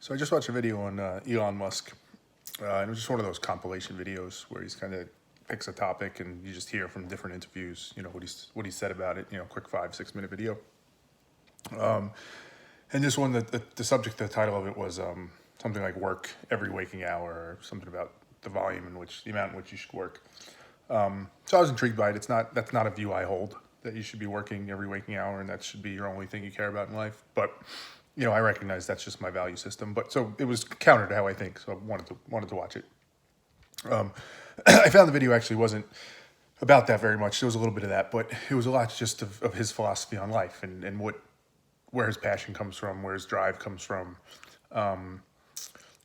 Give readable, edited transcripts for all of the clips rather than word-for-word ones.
So I just watched a video on Elon Musk, and it was just one of those compilation videos where he's kind of picks a topic and you just hear from different interviews, what he said about it. Quick 5-6 minute video. And this one, the subject, the title of it was something like work every waking hour, or something about the amount in which you should work. So I was intrigued by it. That's not a view I hold, that you should be working every waking hour and that should be your only thing you care about in life. But I recognize that's just my value system. But so it was counter to how I think, so I wanted to watch it. I found the video actually wasn't about that very much. There was a little bit of that, but it was a lot just of his philosophy on life and where his passion comes from, where his drive comes from,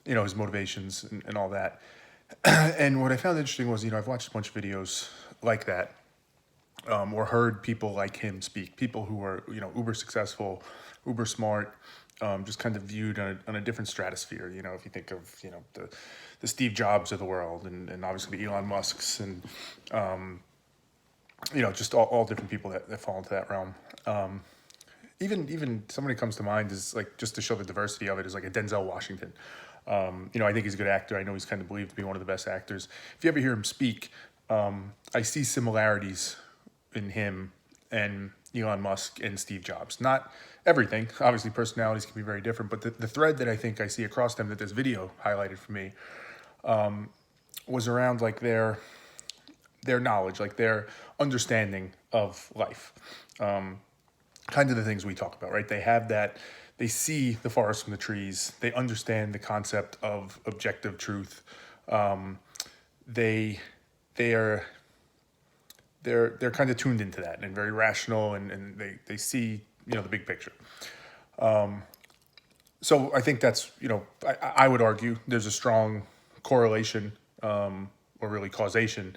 his motivations and all that. And what I found interesting was, I've watched a bunch of videos like that, or heard people like him speak, people who are, uber successful, uber smart, just kind of viewed on a different stratosphere. If you think of, the Steve Jobs of the world and obviously the Elon Musks and, just all different people that fall into that realm. Even somebody comes to mind is like, just to show the diversity of it, is like a Denzel Washington. I think he's a good actor. I know he's kind of believed to be one of the best actors. If you ever hear him speak, I see similarities in him and Elon Musk and Steve Jobs. Not everything. Obviously, personalities can be very different, but the thread that I think I see across them that this video highlighted for me was around like their knowledge, like their understanding of life. Kind of the things we talk about, right? They have that. They see the forest from the trees. They understand the concept of objective truth. They're kind of tuned into that and very rational, and they see the big picture. So I think that's I would argue there's a strong correlation, or really causation,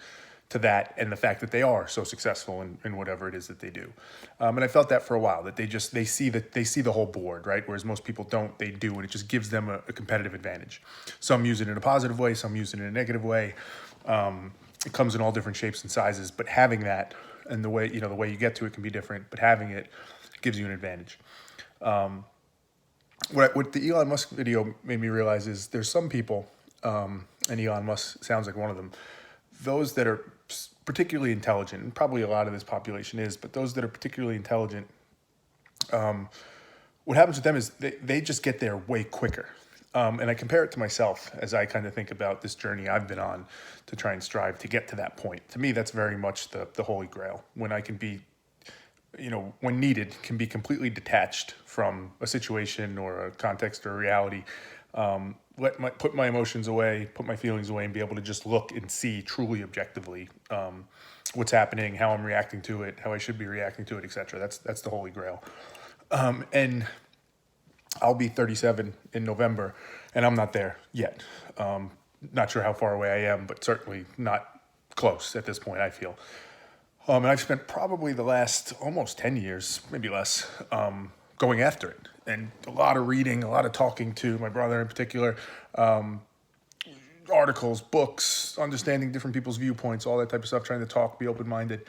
to that and the fact that they are so successful in whatever it is that they do. And I felt that for a while, that they see the whole board, right? Whereas most people don't, they do, and it just gives them a competitive advantage. Some use it in a positive way, some use it in a negative way. It comes in all different shapes and sizes, but having that and the way you get to it can be different, but having it gives you an advantage. What the Elon Musk video made me realize is there's some people, and Elon Musk sounds like one of them, those that are particularly intelligent, and probably a lot of this population is, but those that are particularly intelligent, what happens with them is they just get there way quicker. And I compare it to myself as I kind of think about this journey I've been on to try and strive to get to that point. To me, that's very much the holy grail, when I can be, when needed, can be completely detached from a situation or a context or a reality, put my emotions away, put my feelings away, and be able to just look and see truly objectively what's happening, how I'm reacting to it, how I should be reacting to it, etc. That's the holy grail. And I'll be 37 in November, and I'm not there yet. Not sure how far away I am, but certainly not close at this point, I feel. And I've spent probably the last almost 10 years, maybe less, going after it. And a lot of reading, a lot of talking to my brother in particular, articles, books, understanding different people's viewpoints, all that type of stuff, trying to talk, be open-minded.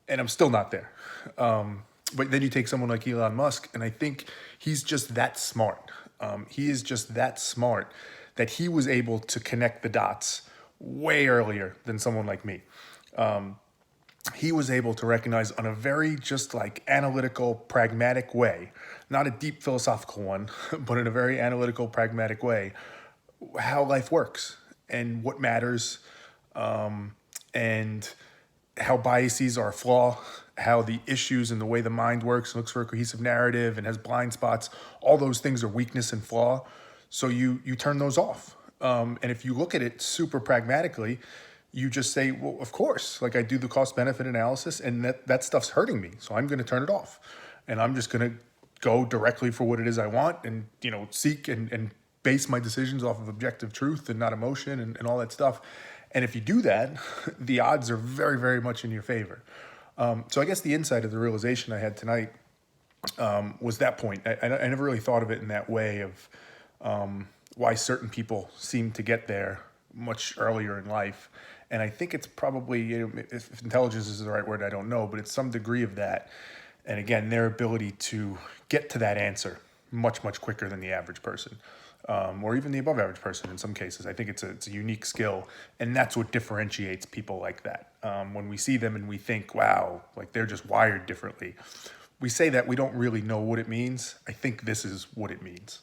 And I'm still not there. But then you take someone like Elon Musk, and I think he's just that smart. He is just that smart that he was able to connect the dots way earlier than someone like me. He was able to recognize on a very just like analytical, pragmatic way, not a deep philosophical one, but in a very analytical, pragmatic way, how life works and what matters, and how biases are a flaw, how the issues and the way the mind works, looks for a cohesive narrative and has blind spots, all those things are weakness and flaw. So you turn those off. And if you look at it super pragmatically, you just say, well, of course, like I do the cost benefit analysis and that stuff's hurting me. So I'm going to turn it off and I'm just going to go directly for what it is I want and, seek and base my decisions off of objective truth and not emotion and all that stuff. And if you do that, the odds are very, very much in your favor. So I guess the insight of the realization I had tonight was that point. I never really thought of it in that way of why certain people seem to get there much earlier in life. And I think it's probably, if intelligence is the right word, I don't know, but it's some degree of that. And again, their ability to get to that answer much, much quicker than the average person, or even the above average person in some cases. I think it's a unique skill, and that's what differentiates people like that. When we see them and we think, wow, like they're just wired differently, we say that we don't really know what it means. I think this is what it means.